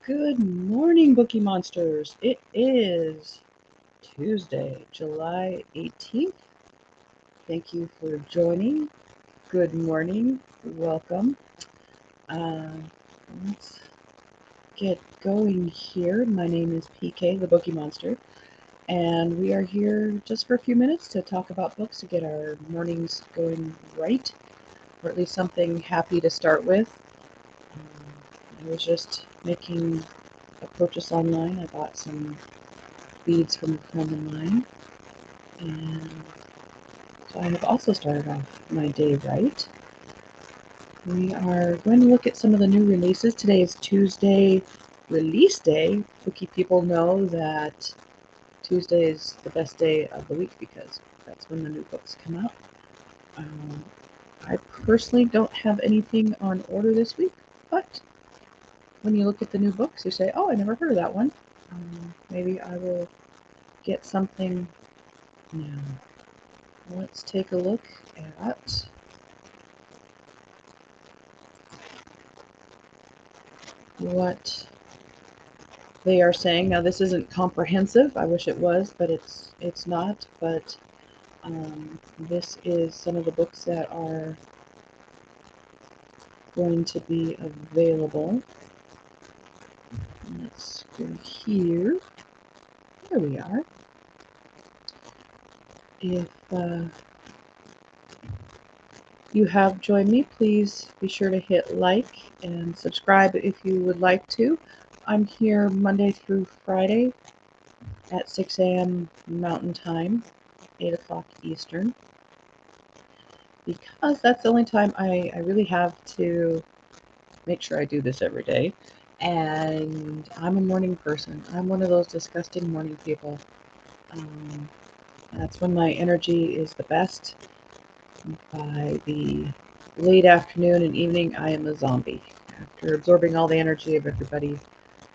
Good morning, Bookie Monsters. It is Tuesday, July 18th. Thank you for joining. Good morning. Welcome. Let's get going here. My name is PK, the Bookie Monster, and we are here just for a few minutes to talk about books to get our mornings going right, or at least something happy to start with. I was just making a purchase online. I bought some beads from a friend of mine, and so I have also started off my day right. We are going to look at some of the new releases. Today is Tuesday release day. Bookie people know that Tuesday is the best day of the week because that's when the new books come out. I personally don't have anything on order this week, but when you look at the new books, you say, oh, I never heard of that one. Maybe I will get something now. Let's take a look at what they are saying. Now, this isn't comprehensive. I wish it was, but it's not. But this is some of the books that are going to be available. Let's go here. There we are. If you have joined me, please be sure to hit like and subscribe if you would like to. I'm here Monday through Friday at 6 a.m. Mountain Time, 8 o'clock Eastern, because that's the only time I really have to make sure I do this every day. And I'm a morning person. I'm one of those disgusting morning people. That's when my energy is the best. By the late afternoon and evening, I am a zombie. After absorbing all the energy of everybody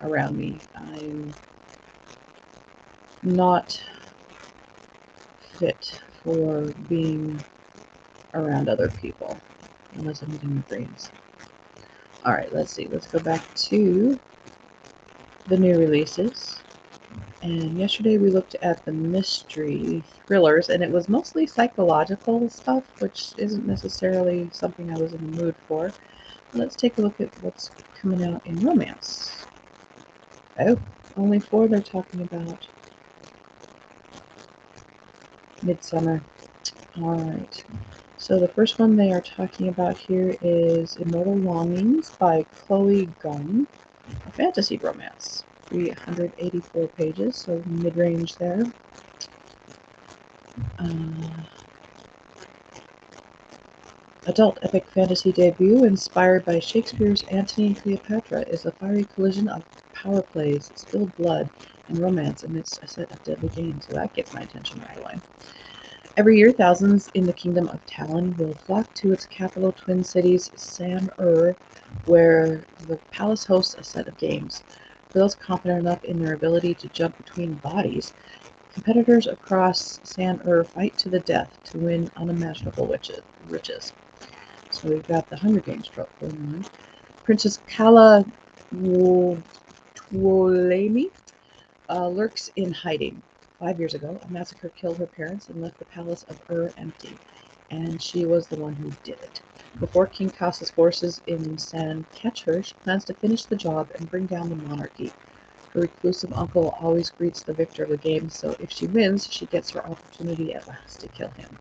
around me, I'm not fit for being around other people unless I'm eating greens. All right, let's see. Let's go back to the new releases. And yesterday we looked at the mystery thrillers, and it was mostly psychological stuff, which isn't necessarily something I was in the mood for. Let's take a look at what's coming out in romance. Oh, only 4 they're talking about. Midsummer. All right. So the first one they are talking about here is Immortal Longings by Chloe Gunn, a fantasy romance. 384 pages, so mid-range there. Adult epic fantasy debut inspired by Shakespeare's Antony and Cleopatra is a fiery collision of power plays, spilled blood, and romance amidst a set of deadly games. So that gets my attention right away. Every year, thousands in the Kingdom of Talon will flock to its capital twin cities, San-Ur, where the palace hosts a set of games. For those confident enough in their ability to jump between bodies, competitors across San-Ur fight to the death to win unimaginable riches. So we've got the Hunger Games trope going on. Princess Kala Tuolemi lurks in hiding. 5 years ago, a massacre killed her parents and left the palace of Ur empty, and she was the one who did it. Before King Kasa's forces in San catch her, she plans to finish the job and bring down the monarchy. Her reclusive uncle always greets the victor of the game, so if she wins, she gets her opportunity at last to kill him.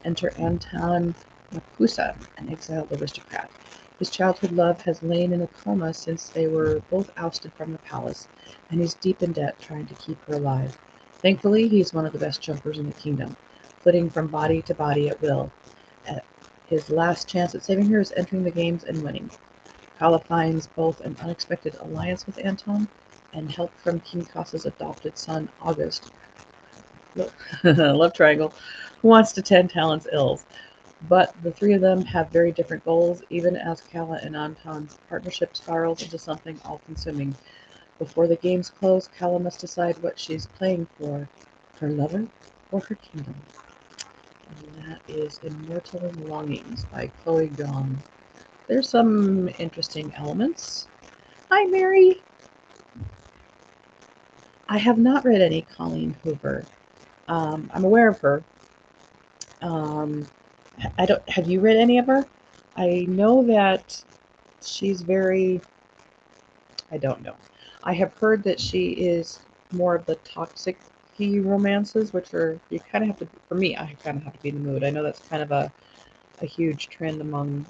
Enter Anton Makusa, an exiled aristocrat. His childhood love has lain in a coma since they were both ousted from the palace, and he's deep in debt trying to keep her alive. Thankfully, he's one of the best jumpers in the kingdom, flitting from body to body at will. His last chance at saving her is entering the games and winning. Kala finds both an unexpected alliance with Anton and help from King Kasa's adopted son, August, love triangle, who wants to tend Talon's ills. But the 3 of them have very different goals, even as Kala and Anton's partnership spirals into something all-consuming. Before the games close, Kala must decide what she's playing for, her lover or her kingdom. And that is Immortal Longings by Chloe Gunn. There's some interesting elements. Hi, Mary. I have not read any Colleen Hoover. I'm aware of her. Um, I don't. Have you read any of her? I know that she's very. I don't know. I have heard that she is more of the toxic romances, which are you kind of have to. For me, I kind of have to be in the mood. I know that's kind of a huge trend among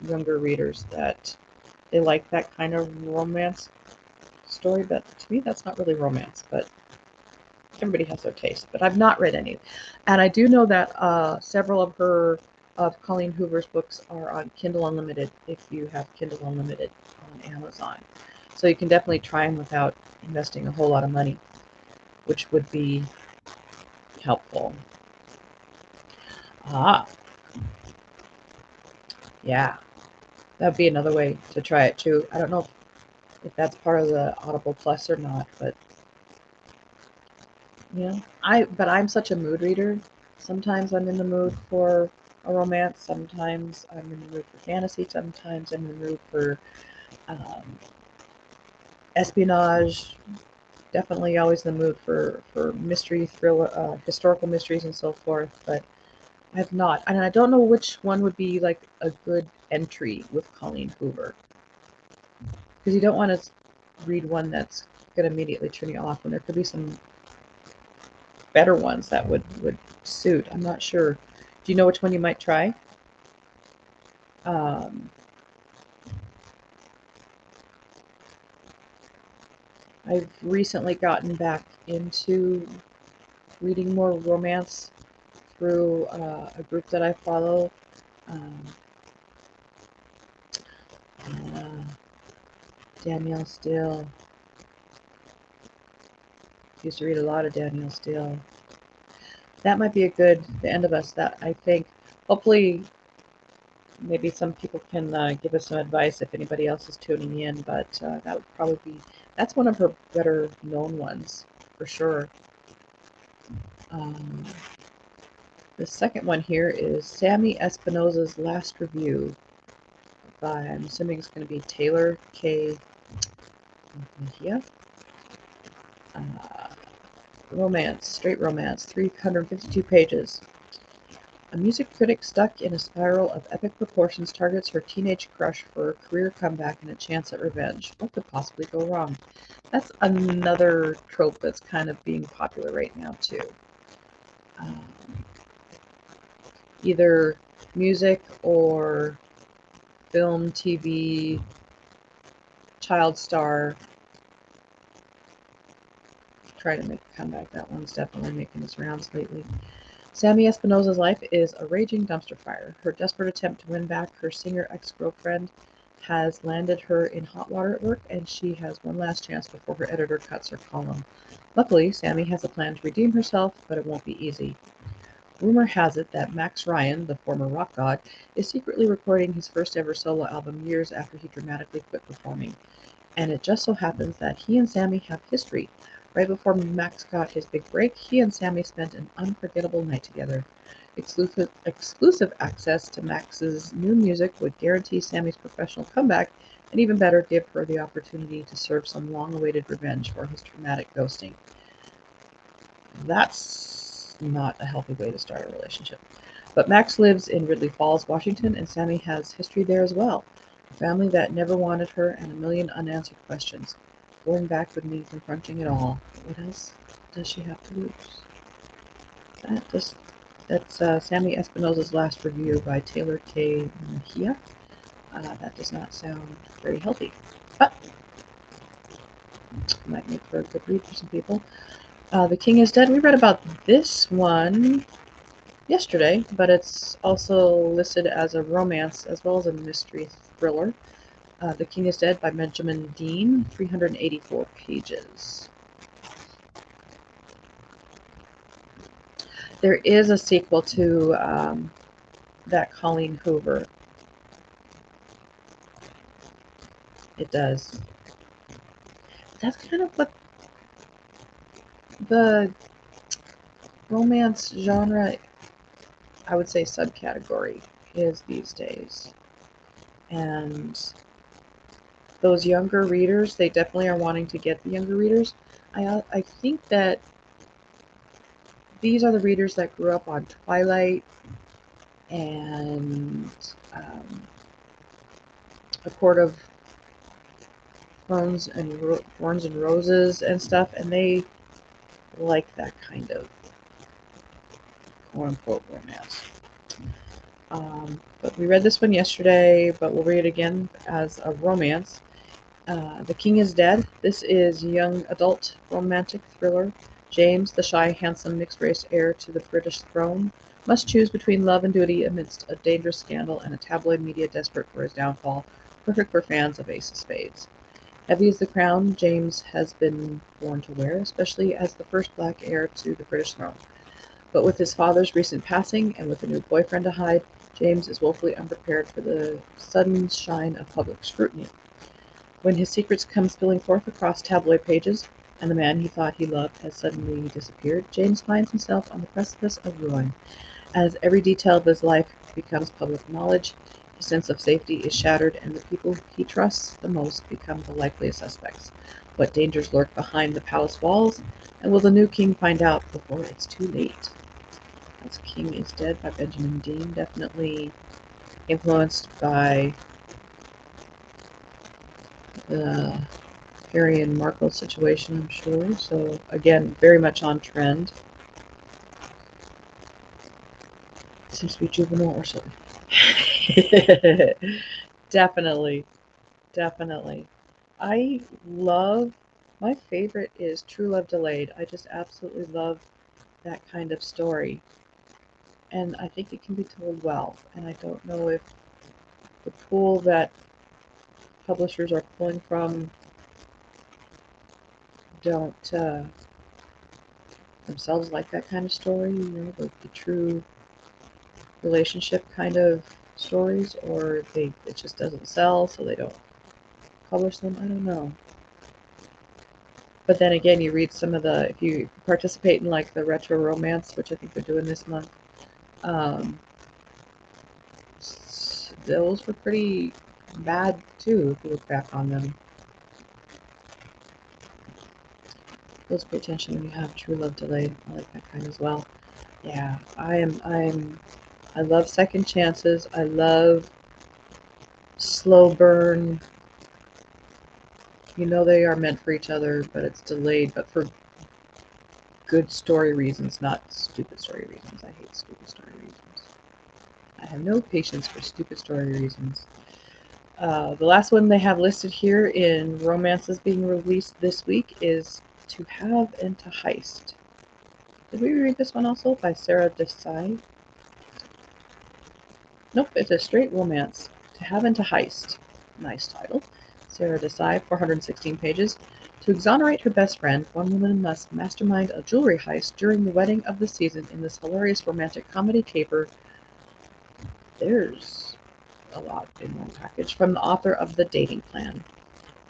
younger readers that they like that kind of romance story, but to me, that's not really romance. But everybody has their taste. But I've not read any, and I do know that several of Colleen Hoover's books are on Kindle Unlimited. If you have Kindle Unlimited on Amazon, so you can definitely try them without investing a whole lot of money, which would be helpful. Ah, yeah, that'd be another way to try it too. I don't know if that's part of the Audible Plus or not, but yeah, I'm such a mood reader. Sometimes I'm in the mood for a romance. Sometimes I'm in the mood for fantasy. Sometimes I'm in the mood for um, espionage. Definitely always in the mood for mystery, thriller, historical mysteries, and so forth. But I've not, and I don't know which one would be like a good entry with Colleen Hoover, because you don't want to read one that's going to immediately turn you off, when there could be some better ones that would suit. I'm not sure. Do you know which one you might try? Um, I've recently gotten back into reading more romance through a group that I follow. Um, uh, Danielle Steele. Used to read a lot of Danielle Steele. That might be the end of us. That I think, hopefully, maybe some people can give us some advice if anybody else is tuning in. But that would probably that's one of her better known ones for sure. Um, the second one here is Sammy Espinosa's Last Review by, I'm assuming it's going to be Taylor K. Mejia. Romance, straight romance, 352 pages. A music critic stuck in a spiral of epic proportions targets her teenage crush for a career comeback and a chance at revenge. What could possibly go wrong? That's another trope that's kind of being popular right now, too. Um, Either music or film, TV, child star trying to make a comeback. That one's definitely making its rounds lately. Sammy Espinosa's life is a raging dumpster fire. Her desperate attempt to win back her singer ex-girlfriend has landed her in hot water at work, and she has one last chance before her editor cuts her column. Luckily, Sammy has a plan to redeem herself, but it won't be easy. Rumor has it that Max Ryan, the former rock god, is secretly recording his first ever solo album years after he dramatically quit performing. And it just so happens that he and Sammy have history. Right before Max got his big break, he and Sammy spent an unforgettable night together. Exclusive access to Max's new music would guarantee Sammy's professional comeback, and even better, give her the opportunity to serve some long-awaited revenge for his traumatic ghosting. That's not a healthy way to start a relationship. But Max lives in Ridley Falls, Washington, and Sammy has history there as well. A family that never wanted her, and a million unanswered questions. Going back would mean confronting it all. What else does she have to lose? That's Sammy Espinosa's Last Review by Taylor K. Mejia. That does not sound very healthy, but might make for a good read for some people. The King is Dead. We read about this one yesterday, but it's also listed as a romance as well as a mystery thriller. The King is Dead by Benjamin Dean, 384 pages. There is a sequel to that Colleen Hoover. It does. That's kind of what the romance genre, I would say, subcategory is these days. And those younger readers, they definitely are wanting to get the younger readers. I think that these are the readers that grew up on Twilight and A Court of Thorns and Roses and stuff, and they like that kind of quote-unquote romance. But we read this one yesterday, but we'll read it again as a romance. The King is Dead. This is young adult romantic thriller. James, the shy, handsome, mixed-race heir to the British throne, must choose between love and duty amidst a dangerous scandal and a tabloid media desperate for his downfall, perfect for fans of Ace of Spades. Heavy is the crown James has been born to wear, especially as the first black heir to the British throne. But with his father's recent passing and with a new boyfriend to hide, James is woefully unprepared for the sudden shine of public scrutiny. When his secrets come spilling forth across tabloid pages, and the man he thought he loved has suddenly disappeared, James finds himself on the precipice of ruin. As every detail of his life becomes public knowledge, his sense of safety is shattered, and the people he trusts the most become the likeliest suspects. What dangers lurk behind the palace walls, and will the new king find out before it's too late? That's King is Dead by Benjamin Dean. Definitely influenced by the Harry and Markle situation, I'm sure. So, again, very much on trend. Seems to be juvenile or something. Definitely. My favorite is True Love Delayed. I just absolutely love that kind of story. And I think it can be told well. And I don't know if the pool that publishers are pulling from don't themselves like that kind of story, the true relationship kind of stories, or it just doesn't sell, so they don't publish them. I don't know. But then again, you read some of if you participate in like the retro romance, which I think they're doing this month, those were pretty bad too, if you look back on them. Let's pay attention when you have True Love Delayed. I like that kind as well. Yeah, I love second chances. I love slow burn. They are meant for each other, but it's delayed, but for good story reasons, not stupid story reasons. I hate stupid story reasons. I have no patience for stupid story reasons. The last one they have listed here in romances being released this week is To Have and to Heist. Did we read this one also? By Sarah Desai? Nope, it's a straight romance. To Have and to Heist. Nice title. Sarah Desai, 416 pages. To exonerate her best friend, one woman must mastermind a jewelry heist during the wedding of the season in this hilarious romantic comedy caper. There's a lot in one package. From the author of The Dating Plan.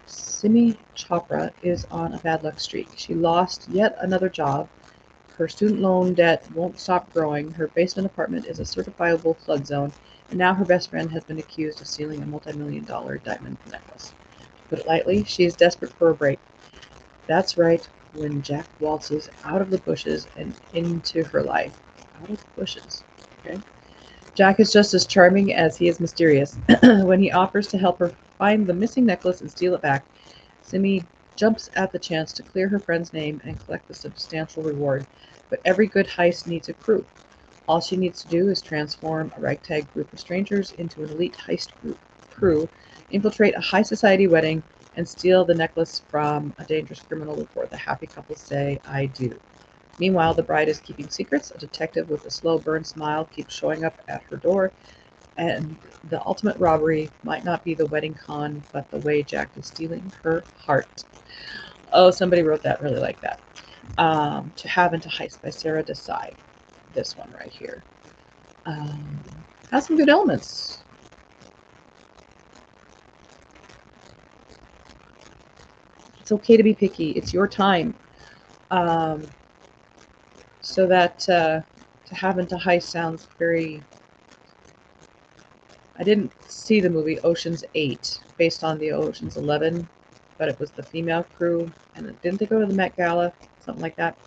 Simi Chopra is on a bad luck streak. She lost yet another job. Her student loan debt won't stop growing. Her basement apartment is a certifiable flood zone. And now her best friend has been accused of stealing a multi-million-dollar diamond necklace. To put it lightly, she is desperate for a break. That's right, when Jack waltzes out of the bushes and into her life. Out of the bushes, okay? Jack is just as charming as he is mysterious. When he offers to help her find the missing necklace and steal it back, Simi jumps at the chance to clear her friend's name and collect the substantial reward. But every good heist needs a crew. All she needs to do is transform a ragtag group of strangers into an elite heist crew, infiltrate a high society wedding, and steal the necklace from a dangerous criminal before the happy couple say, I do. Meanwhile, the bride is keeping secrets. A detective with a slow burn smile keeps showing up at her door, and the ultimate robbery might not be the wedding con, but the way Jack is stealing her heart. Oh, somebody wrote that. Really like that. To Have and to Heist by Sarah Desai. This one right here. Has some good elements. It's okay to be picky. It's your time. So that To Have and to Heist sounds very... I didn't see the movie Ocean's 8, based on the Ocean's 11 but it was the female crew. And didn't they go to the Met Gala? Something like that.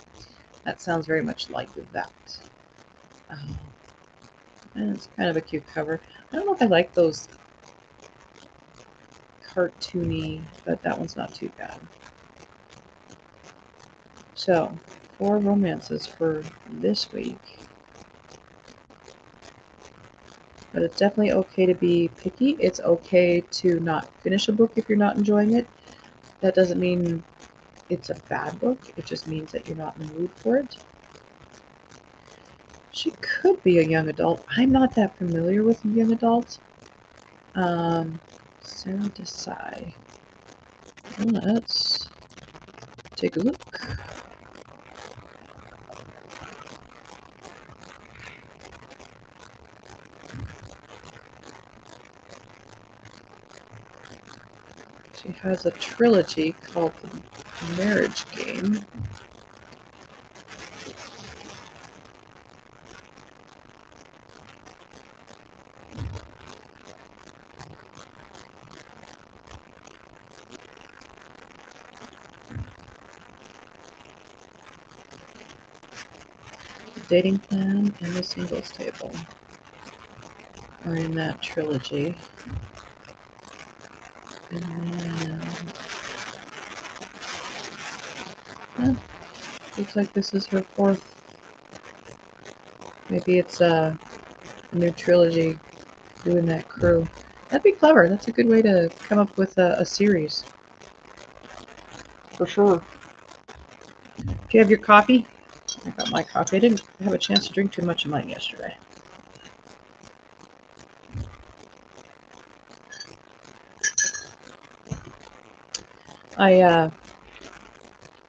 That sounds very much like that. And it's kind of a cute cover. I don't know if I like those cartoony, but that one's not too bad. So, 4 romances for this week. But it's definitely okay to be picky. It's okay to not finish a book if you're not enjoying it. That doesn't mean it's a bad book. It just means that you're not in the mood for it. She could be a young adult. I'm not that familiar with young adults. Sarah Desai. Let's take a look. She has a trilogy called The Marriage Game. The Dating Plan and The Singles Table are in that trilogy. And then, looks like this is her 4th. Maybe it's a new trilogy doing that crew. That'd be clever. That's a good way to come up with a series. For sure. Do you have your coffee? I got my coffee. I didn't have a chance to drink too much of mine yesterday. I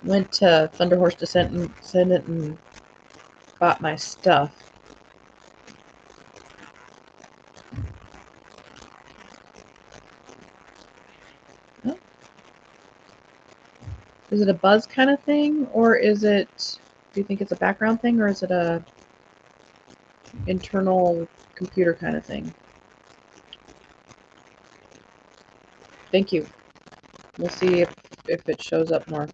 went to Thunder Horse Descendant and bought my stuff. Oh. Is it a buzz kind of thing, or is it, do you think it's a background thing, or is it a internal computer kind of thing? Thank you. We'll see if it shows up more.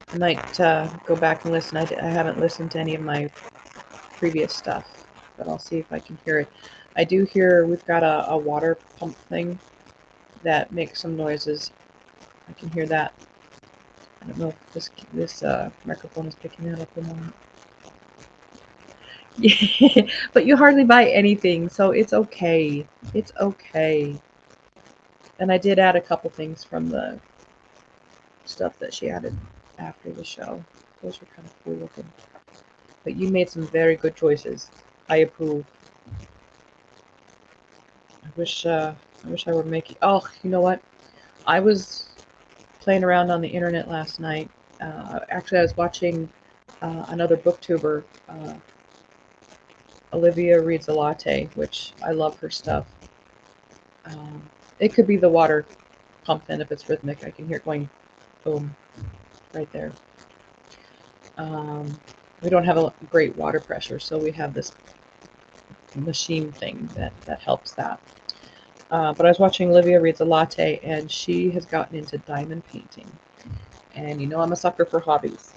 I might go back and listen. I haven't listened to any of my previous stuff, but I'll see if I can hear it. I do hear we've got a water pump thing that makes some noises. I can hear that. I don't know if this microphone is picking that up or not. Yeah, but you hardly buy anything, so it's okay. It's okay. And I did add a couple things from the stuff that she added after the show. Those were kind of cool looking. But you made some very good choices. I approve. I wish I were making. Oh, you know what? I was playing around on the internet last night. Actually, I was watching another booktuber. Olivia Reads a Latte, which I love her stuff. It could be the water pump then if it's rhythmic. I can hear it going boom right there. We don't have a great water pressure, so we have this machine thing that helps that. But I was watching Olivia Reads a Latte, and she has gotten into diamond painting. And you know I'm a sucker for hobbies.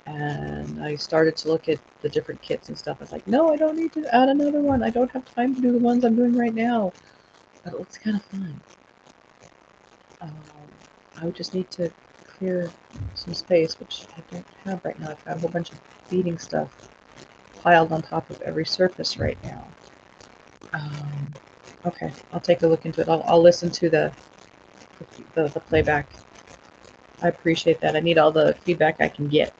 And I started to look at the different kits and stuff. I was like, no, I don't need to add another one. I don't have time to do the ones I'm doing right now. But it looks kind of fun. I would just need to clear some space, which I don't have right now. I've got a whole bunch of beading stuff piled on top of every surface right now. Okay, I'll take a look into it. I'll listen to the playback. I appreciate that. I need all the feedback I can get.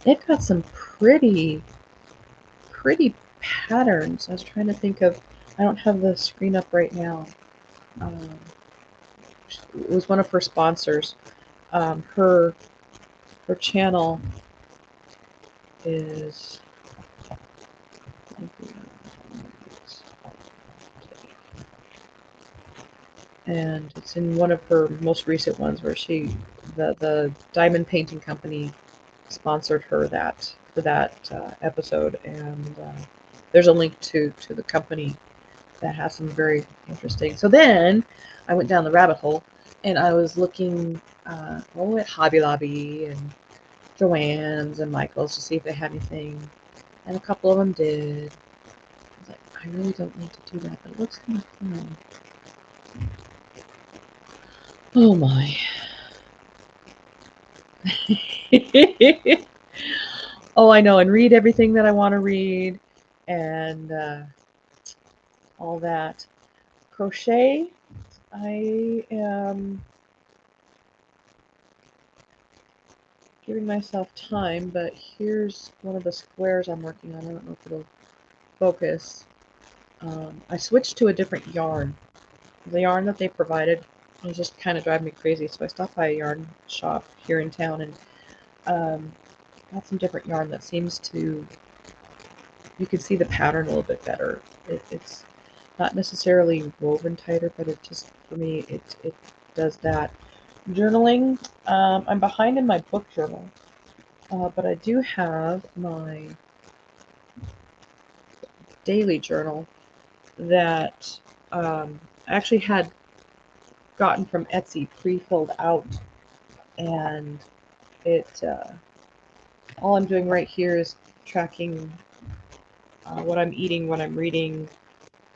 They've got some pretty patterns. I was trying to think of, I don't have the screen up right now. It was one of her sponsors. Her channel is, and it's in one of her most recent ones where the diamond painting company sponsored her for that episode, and there's a link to the company that has some very interesting. So then I went down the rabbit hole and I was looking at Hobby Lobby and Joann's and Michael's to see if they had anything, and a couple of them did. I was like, I really don't need to do that, but it looks kind of fun. Oh my. Oh, I know, and read everything that I want to read and all that. Crochet, I am giving myself time, but here's one of the squares I'm working on. I don't know if it'll focus. I switched to a different yarn. The yarn that they provided was just kind of driving me crazy, so I stopped by a yarn shop here in town and got some different yarn that seems to, you can see the pattern a little bit better. It's not necessarily woven tighter, but it just, for me, it does that. Journaling, I'm behind in my book journal, but I do have my daily journal that I actually had gotten from Etsy pre-filled out, and it all I'm doing right here is tracking what I'm eating, what I'm reading,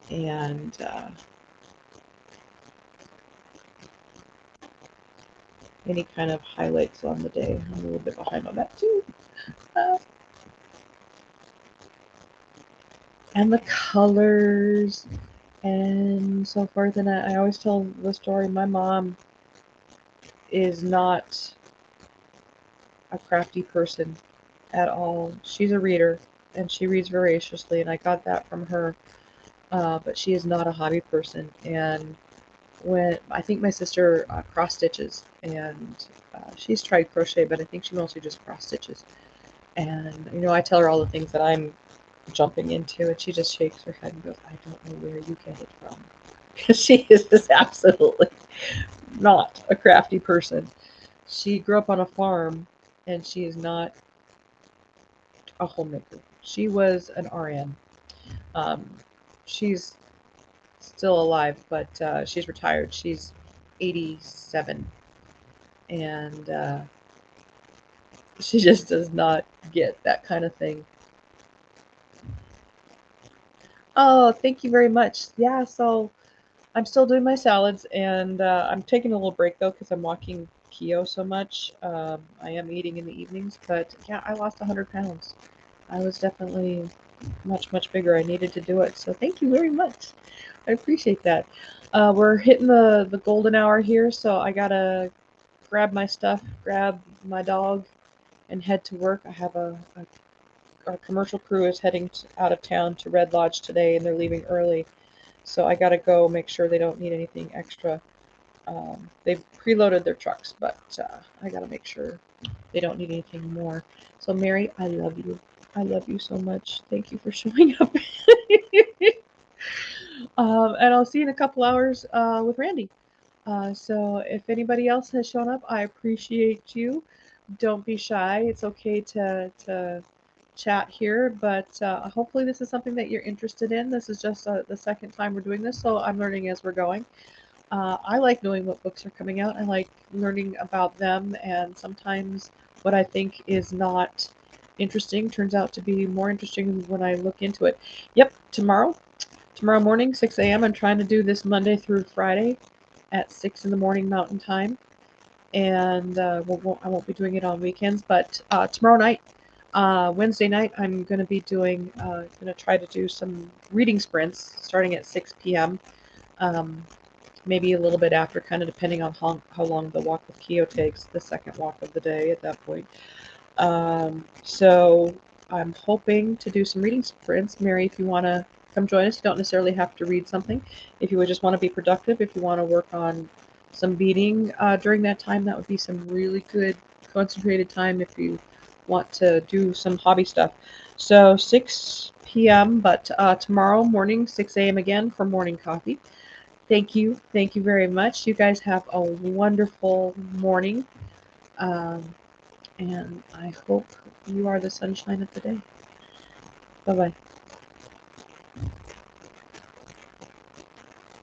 and any kind of highlights on the day. I'm a little bit behind on that too. And the colors and so forth. And I always tell the story, my mom is not a crafty person at all. She's a reader and she reads voraciously, and I got that from her. But she is not a hobby person. And when I think my sister cross stitches, and she's tried crochet, but I think she mostly just cross stitches. And I tell her all the things that I'm jumping into, and she just shakes her head and goes, I don't know where you get it from. Because she is just absolutely not a crafty person. She grew up on a farm, and she is not a homemaker. She was an RN. She's still alive, but she's retired. She's 87, and she just does not get that kind of thing. Oh, thank you very much. Yeah, so I'm still doing my salads, and I'm taking a little break though because I'm walking Keo so much. I am eating in the evenings, but yeah, I lost 100 pounds. I was definitely much, much bigger. I needed to do it, so thank you very much. I appreciate that. We're hitting the golden hour here, so I gotta grab my stuff, grab my dog, and head to work. I have our commercial crew is heading out of town to Red Lodge today, and they're leaving early. So I gotta go make sure they don't need anything extra. They've preloaded their trucks, but I gotta make sure they don't need anything more. So Mary, I love you. I love you so much. Thank you for showing up. And I'll see you in a couple hours with Randy. So if anybody else has shown up, I appreciate you. Don't be shy. It's okay to chat here, but hopefully this is something that you're interested in. This is just the second time we're doing this, so I'm learning as we're going. I like knowing what books are coming out. I like learning about them, and sometimes what I think is not interesting turns out to be more interesting when I look into it. Yep, tomorrow morning, 6 a.m. I'm trying to do this Monday through Friday at 6 in the morning Mountain Time, and I won't be doing it on weekends, but tomorrow night, Wednesday night, I'm going to be going to try to do some reading sprints starting at 6 p.m. Maybe a little bit after, kind of depending on how long the walk with Keo takes, the second walk of the day at that point. So I'm hoping to do some reading sprints. Mary, if you want to come join us, you don't necessarily have to read something. If you would just want to be productive, if you want to work on some beading during that time, that would be some really good concentrated time if you want to do some hobby stuff. So 6 p.m., but tomorrow morning, 6 a.m. again for morning coffee. Thank you very much. You guys have a wonderful morning, and I hope you are the sunshine of the day. Bye-bye.